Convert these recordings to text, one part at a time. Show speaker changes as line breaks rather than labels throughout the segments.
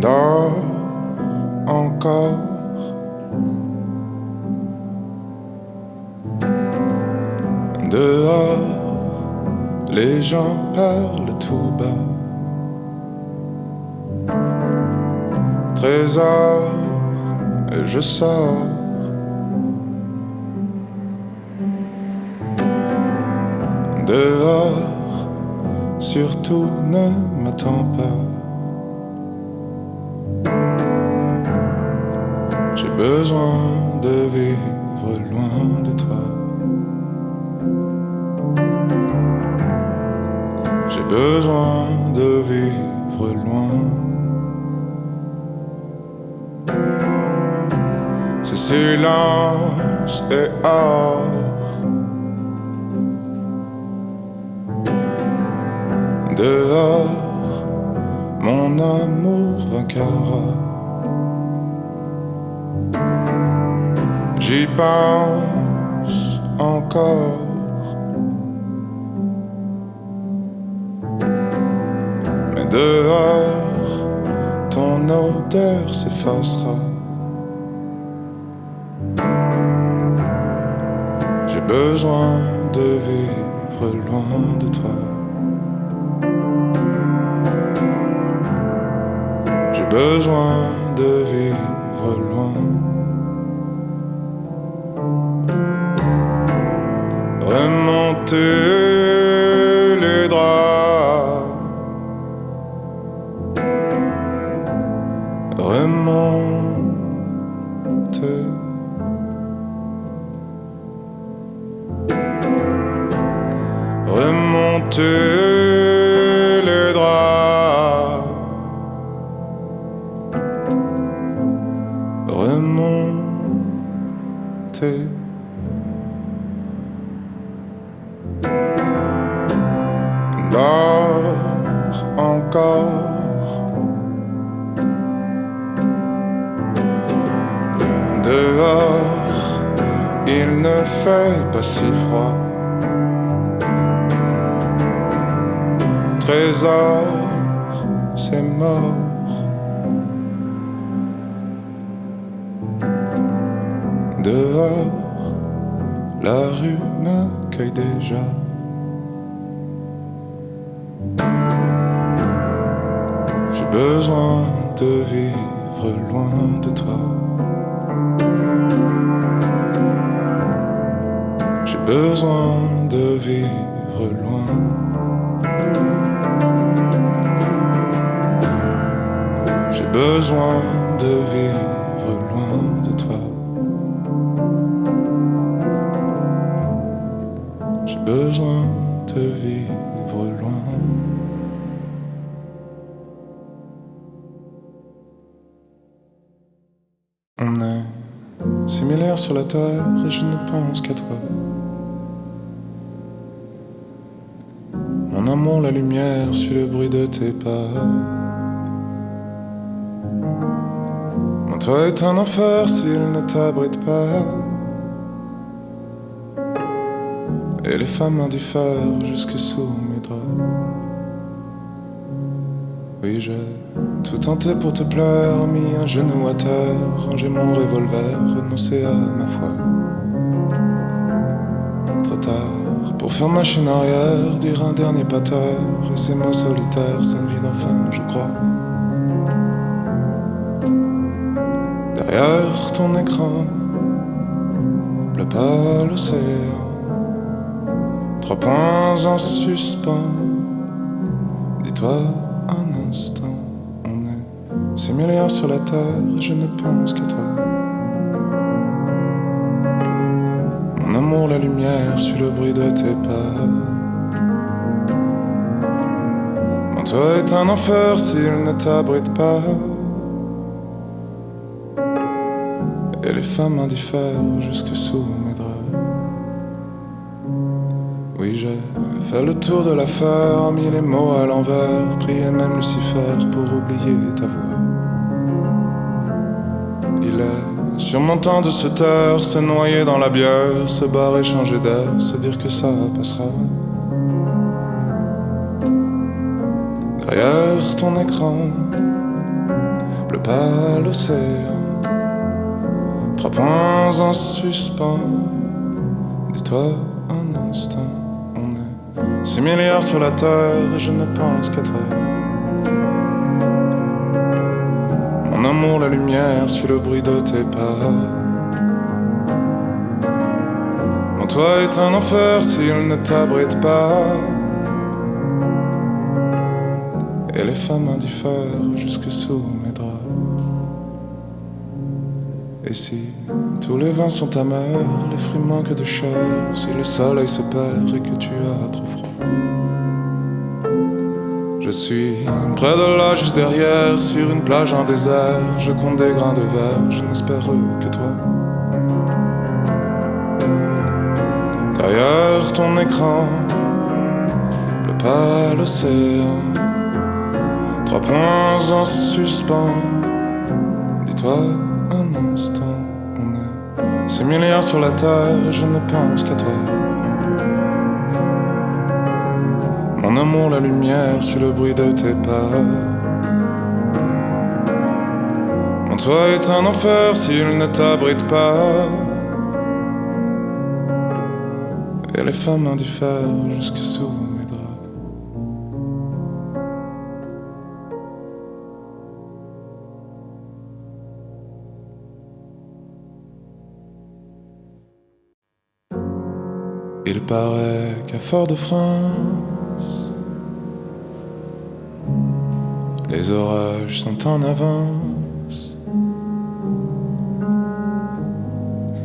Dors encore. Dehors, les gens parlent tout bas. Trésor, et je sors. Dehors, surtout ne m'attends pas. J'ai besoin de vivre loin de toi. J'ai besoin de vivre loin. C'est silence et or. Dehors, mon amour vaincra. J'y pense encore. Mais dehors, ton odeur s'effacera. J'ai besoin de vivre loin de toi. J'ai besoin de vivre loin. Remonter les draps. Remonter. Remonter les draps. Remonter. Dors encore. Dehors, il ne fait pas si froid. Trésor, c'est mort. Dehors, la rue m'accueille déjà. J'ai besoin de vivre loin de toi. J'ai besoin de vivre loin. J'ai besoin de vivre loin de toi. J'ai besoin de vivre loin. On est similaires sur la terre et je ne pense qu'à toi. Mon amour, la lumière, suit le bruit de tes pas. Mon toit est un enfer s'il ne t'abrite pas. Et les femmes indiffèrent jusque sous mes draps. Oui, j'ai tout tenté pour te plaire, mis un genou à terre, rangé mon revolver, renoncé à ma foi. Trop tard pour faire machine arrière, dire un dernier pater, et ces mots solitaires sonnent vides enfin, je crois. Derrière ton écran, pleut pas l'océan. 3 points en suspens. Dis-toi un instant, on est similaires sur la terre, je ne pense qu'à toi. Mon amour, la lumière, suit le bruit de tes pas. Mon toit est un enfer s'il ne t'abrite pas. Et les femmes indiffèrent jusque sous mes draps. Oui, j'ai fait le tour de l'affaire, mis les mots à l'envers, prié même Lucifer pour oublier ta voix. Il est surmontant de se taire, se noyer dans la bière, se barrer, changer d'air, se dire que ça passera. Derrière ton écran, pleut pas l'océan. 3 points en suspens. Dis-toi un instant, on est 6 milliards sur la terre et je ne pense qu'à toi. Mon amour, la lumière suit le bruit de tes pas. Mon toit est un enfer s'il ne t'abrite pas. Et les femmes indiffèrent jusque sous mes draps. Et si tous les vins sont amers, les fruits manquent de chair, si le soleil se perd et que tu as trop froid, je suis près de là, juste derrière, sur une plage en désert. Je compte des grains de verre, je n'espère que toi. Derrière ton écran, pleut pas l'océan. 3 points en suspens. Dis-toi un instant, on est 6 milliards sur la terre et je ne pense qu'à toi. Mon amour, la lumière suit le bruit de tes pas. Mon toit est un enfer s'il ne t'abrite pas. Et les femmes indiffèrent jusque sous mes draps. Il paraît qu'à Fort-de-France, les orages sont en avance,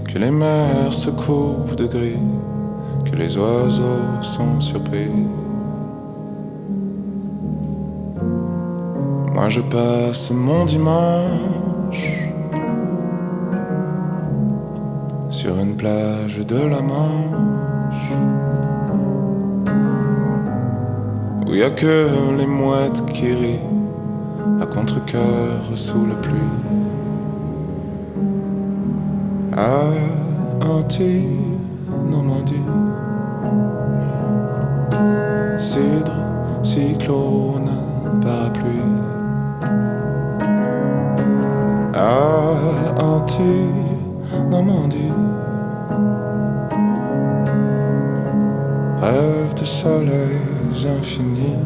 que les mers se couvrent de gris, que les oiseaux sont surpris. Moi je passe mon dimanche sur une plage de la Manche, où y a que les mouettes qui rient à contre-cœur sous la pluie. À Antilles, Normandie, cidre, cyclone, parapluie. À Antilles, Normandie, rêve de soleils infinis.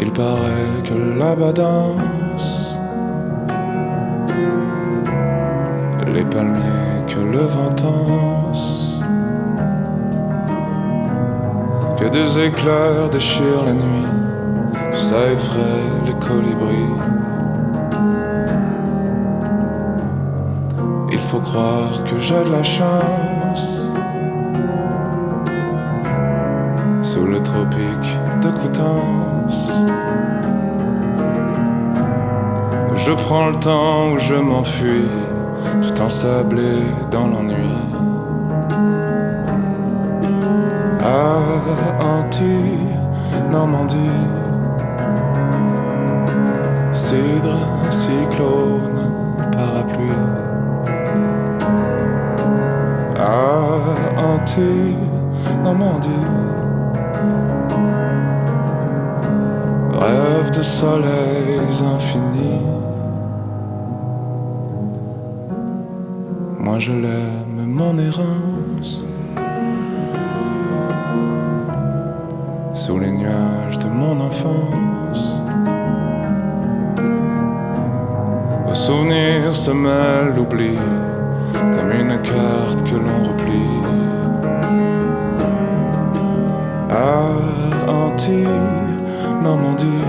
Il paraît que là-bas dansent les palmiers que le vent tense, que des éclairs déchirent la nuit, que ça effraie les colibris. Il faut croire que j'ai de la chance sous le tropique de Coutances. Je prends le temps où je m'enfuis, tout ensablé dans l'ennui. À Antilles, Normandie, cidre, cyclone, parapluie. À Antilles, Normandie, rêve de soleils infinis. Moi je l'aime, mon errance, sous les nuages de mon enfance. Au souvenir se mêle l'oubli, comme une carte que l'on replie. À Antilles, Normandie,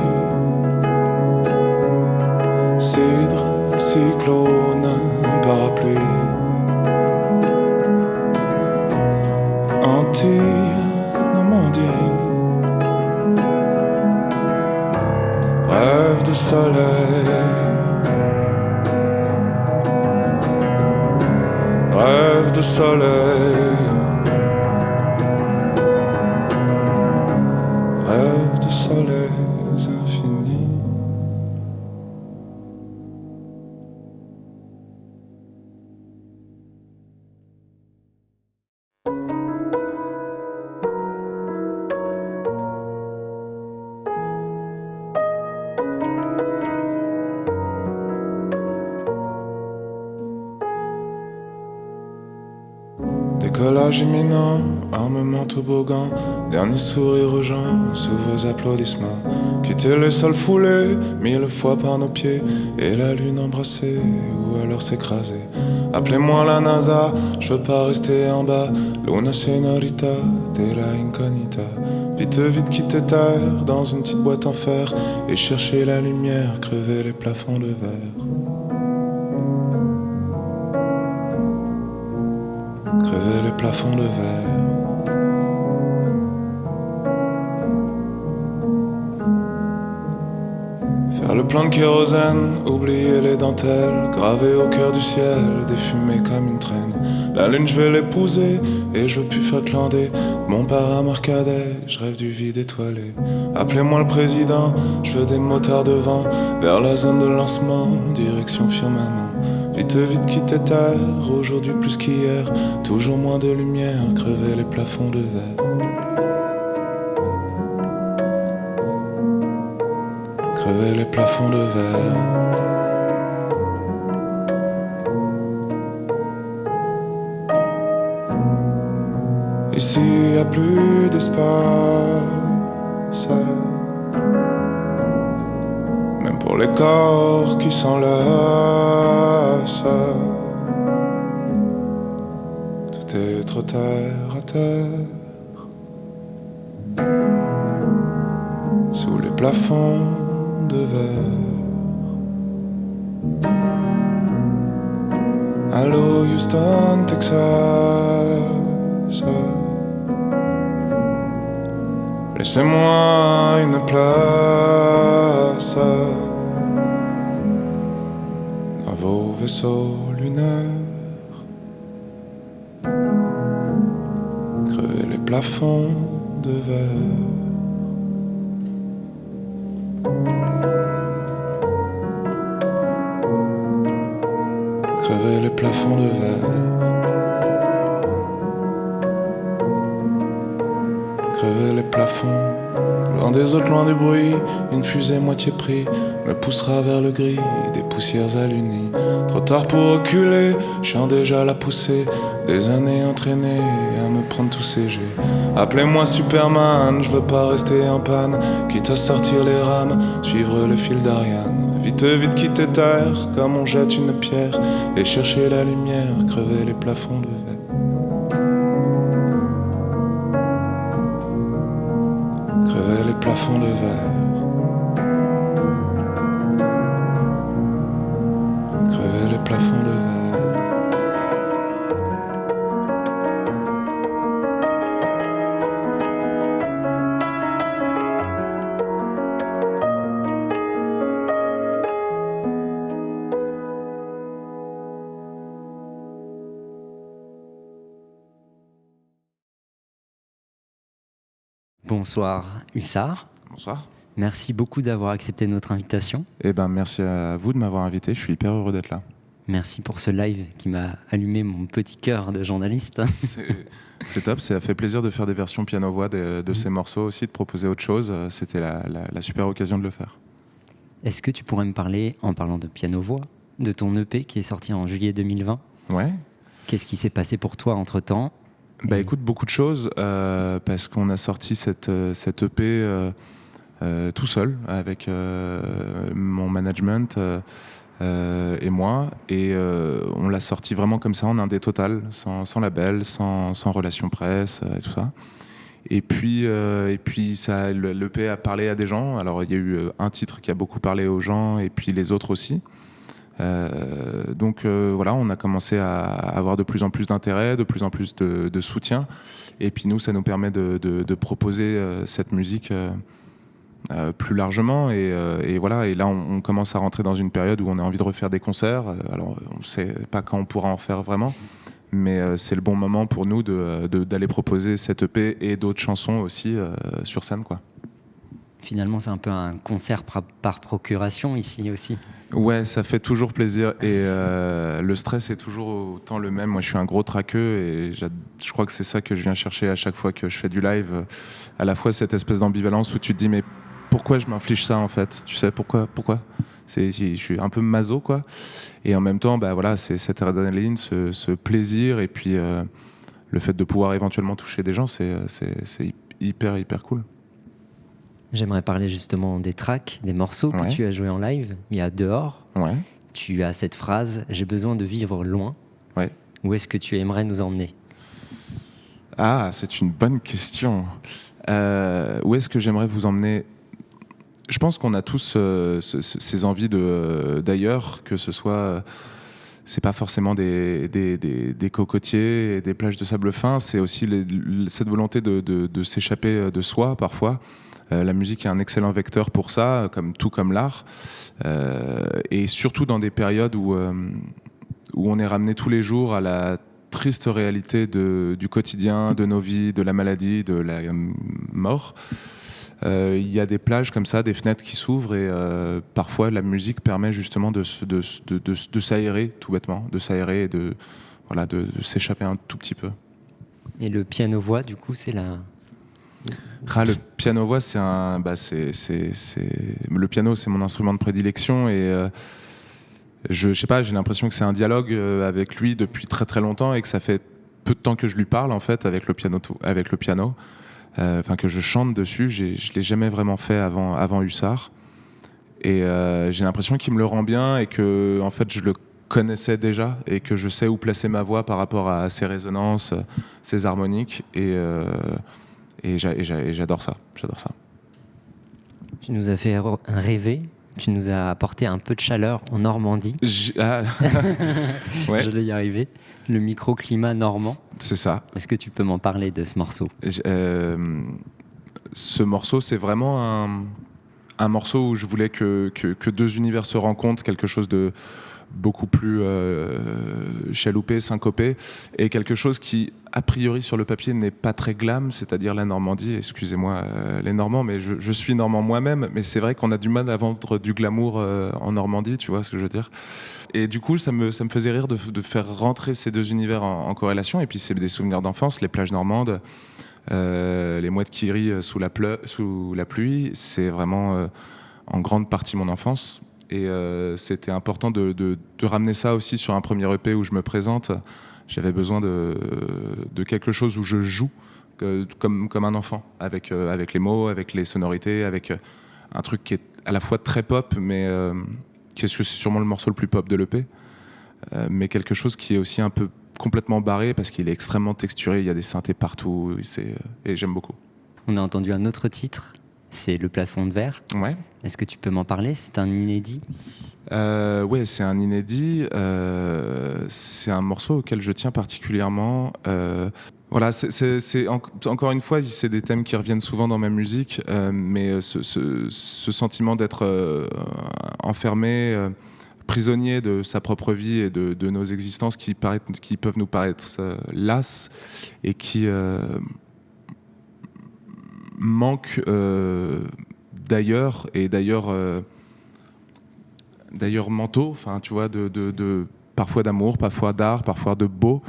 cidre, cyclone, parapluie. Antilles, Normandie, rêve de soleil, rêve de soleil, rêve de soleils infinis. Décollage imminent, armement toboggan, dernier sourire aux gens, sous vos applaudissements. Quitter le sol foulé, 1000 fois par nos pieds, et la lune embrassée, ou alors s'écraser. Appelez-moi la NASA, je veux pas rester en bas. Luna señorita, terra incognita. Vite, vite quitter terre, dans une petite boîte en fer, et chercher la lumière, crever les plafonds de verre. Crever les plafonds de verre. Faire le plein de kérosène, oublier les dentelles, graver au cœur du ciel, des fumées comme une traîne. La lune je vais l'épouser, et je veux plus faire clander mon paramar cadet, je rêve du vide étoilé. Appelez-moi le président, je veux des motards de vent, vers la zone de lancement, direction firmament. Vite, vite quitter terre, aujourd'hui plus qu'hier, toujours moins de lumière, crever les plafonds de verre. Crever les plafonds de verre. Ici y a plus d'espace, même pour les corps qui s'enlacent. Tout est trop terre à terre, sous les plafonds de verre. Allô Houston, Texas, laissez-moi une place dans vos vaisseaux lunaires. Crever les plafonds de verre. Crever les plafonds de verre. Crever les plafonds. Loin des autres, loin du bruit, une fusée moitié pris me poussera vers le gris des poussières alunies. Trop tard pour reculer, je sens déjà la poussée des années entraînées à me prendre tous ces jets. Appelez-moi Superman, je veux pas rester en panne, quitte à sortir les rames, suivre le fil d'Ariane. Vite, vite quitter terre, comme on jette une pierre, et chercher la lumière, crever les plafonds de verre. Crever les plafonds de verre. Crever les plafonds de verre.
Bonsoir Hussard.
Bonsoir.
Merci beaucoup d'avoir accepté notre invitation.
Eh ben, merci à vous de m'avoir invité, je suis hyper heureux d'être là.
Merci pour ce live qui m'a allumé mon petit cœur de journaliste.
C'est top, ça fait plaisir de faire des versions piano-voix de ces morceaux aussi, de proposer autre chose. C'était la super occasion de le faire.
Est-ce que tu pourrais me parler, en parlant de piano-voix, de ton EP qui est sorti en juillet 2020 ?
Ouais.
Qu'est-ce qui s'est passé pour toi entre-temps ?
Bah écoute, beaucoup de choses, parce qu'on a sorti cette EP tout seul, avec mon management et moi, et on l'a sorti vraiment comme ça, en indé total, sans label, sans relation presse, et tout ça. Et puis ça, l'EP a parlé à des gens. Alors il y a eu un titre qui a beaucoup parlé aux gens, et puis les autres aussi. Donc voilà, on a commencé à avoir de plus en plus d'intérêt, de plus en plus de soutien, et puis nous, ça nous permet de proposer cette musique plus largement, et voilà. Et là, on commence à rentrer dans une période où on a envie de refaire des concerts. Alors, on ne sait pas quand on pourra en faire vraiment, mais c'est le bon moment pour nous d'aller proposer cette EP et d'autres chansons aussi sur scène, quoi.
Finalement, c'est un peu un concert par procuration ici aussi.
Ouais, ça fait toujours plaisir, et le stress est toujours autant le même. Moi, je suis un gros traqueux, et je crois que c'est ça que je viens chercher à chaque fois que je fais du live. À la fois cette espèce d'ambivalence où tu te dis mais pourquoi je m'inflige ça en fait ? Tu sais pourquoi je suis un peu maso, quoi. Et en même temps, bah voilà, c'est cette adrénaline, ce plaisir, et puis le fait de pouvoir éventuellement toucher des gens, c'est hyper cool.
J'aimerais parler justement des tracks, des morceaux que tu as joués en live. Il y a Dehors.
Ouais.
Tu as cette phrase « J'ai besoin de vivre loin ».
Ouais.
Où est-ce que tu aimerais nous emmener ?
Ah, c'est une bonne question. Où est-ce que j'aimerais vous emmener ? Je pense qu'on a tous ces envies d'ailleurs, que ce soit... c'est pas forcément des cocotiers et des plages de sable fin, c'est aussi cette volonté de s'échapper de soi parfois. La musique est un excellent vecteur pour ça, tout comme l'art. Et surtout dans des périodes où on est ramené tous les jours à la triste réalité du quotidien, de nos vies, de la maladie, de la mort. Il y a des plages comme ça, des fenêtres qui s'ouvrent et parfois la musique permet justement de s'aérer tout bêtement, de s'aérer et de s'échapper un tout petit peu. Et
le piano-voix, du coup, c'est la...
le piano-voix, le piano, c'est mon instrument de prédilection et je sais pas, j'ai l'impression que c'est un dialogue avec lui depuis très très longtemps et que ça fait peu de temps que je lui parle en fait avec le piano. Que je chante dessus, je l'ai jamais vraiment fait avant Hussard. Et j'ai l'impression qu'il me le rend bien et que en fait je le connaissais déjà et que je sais où placer ma voix par rapport à ses résonances, ses harmoniques et j'adore ça.
Tu nous as fait rêver. Tu nous as apporté un peu de chaleur en Normandie.
Ouais.
Je vais y arriver. Le microclimat normand.
C'est ça.
Est-ce que tu peux m'en parler de ce morceau ?
Ce morceau, c'est vraiment un morceau où je voulais que deux univers se rencontrent, quelque chose de beaucoup plus chaloupé, syncopé, et quelque chose qui, a priori, sur le papier, n'est pas très glam, c'est-à-dire la Normandie. Excusez-moi les Normands, mais je suis normand moi-même, mais c'est vrai qu'on a du mal à vendre du glamour en Normandie, tu vois ce que je veux dire ? Et du coup, ça me faisait rire de faire rentrer ces deux univers en corrélation, et puis c'est des souvenirs d'enfance, les plages normandes, les mouettes qui rient sous la pluie, c'est vraiment en grande partie mon enfance. Et c'était important de ramener ça aussi sur un premier EP où je me présente. J'avais besoin de quelque chose où je joue comme un enfant, avec les mots, avec les sonorités, avec un truc qui est à la fois très pop, mais c'est sûrement le morceau le plus pop de l'EP, mais quelque chose qui est aussi un peu complètement barré parce qu'il est extrêmement texturé, il y a des synthés partout, et j'aime beaucoup.
On a entendu un autre titre, c'est Le plafond de verre.
Ouais.
Est-ce que tu peux m'en parler ? C'est un inédit ?
Ouais, c'est un inédit. C'est un morceau auquel je tiens particulièrement. Voilà, encore une fois, c'est des thèmes qui reviennent souvent dans ma musique, mais ce sentiment d'être enfermé, prisonnier de sa propre vie et de nos existences qui peuvent nous paraître lasses et qui manquent d'ailleurs mentaux, enfin tu vois, parfois d'amour, parfois d'art, parfois de beau,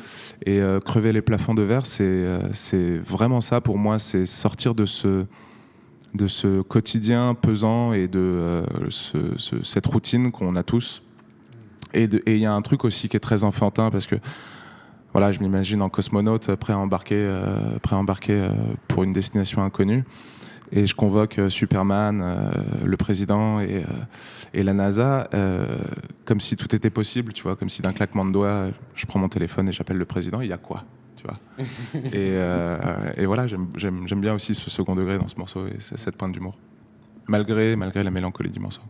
et crever les plafonds de verre, c'est vraiment ça pour moi, c'est sortir de ce quotidien pesant et de cette routine qu'on a tous. Et il y a un truc aussi qui est très enfantin parce que voilà, je m'imagine en cosmonaute prêt à embarquer pour une destination inconnue. Et je convoque Superman, le président et la NASA, comme si tout était possible, tu vois, comme si d'un claquement de doigts, je prends mon téléphone et j'appelle le président, il y a quoi, tu vois. et voilà, j'aime bien aussi ce second degré dans ce morceau et cette pointe d'humour, malgré la mélancolie du morceau.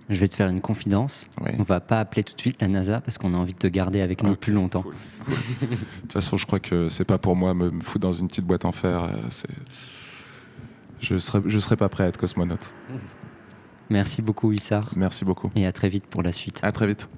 Je vais te faire une confidence. Oui. On va pas appeler tout de suite la NASA parce qu'on a envie de te garder avec nous plus longtemps.
Cool. De toute façon, je crois que c'est pas pour moi me foutre dans une petite boîte en fer. Je serais pas prêt à être cosmonaute.
Merci beaucoup, Hussard.
Merci beaucoup.
Et à très vite pour la suite.
À très vite.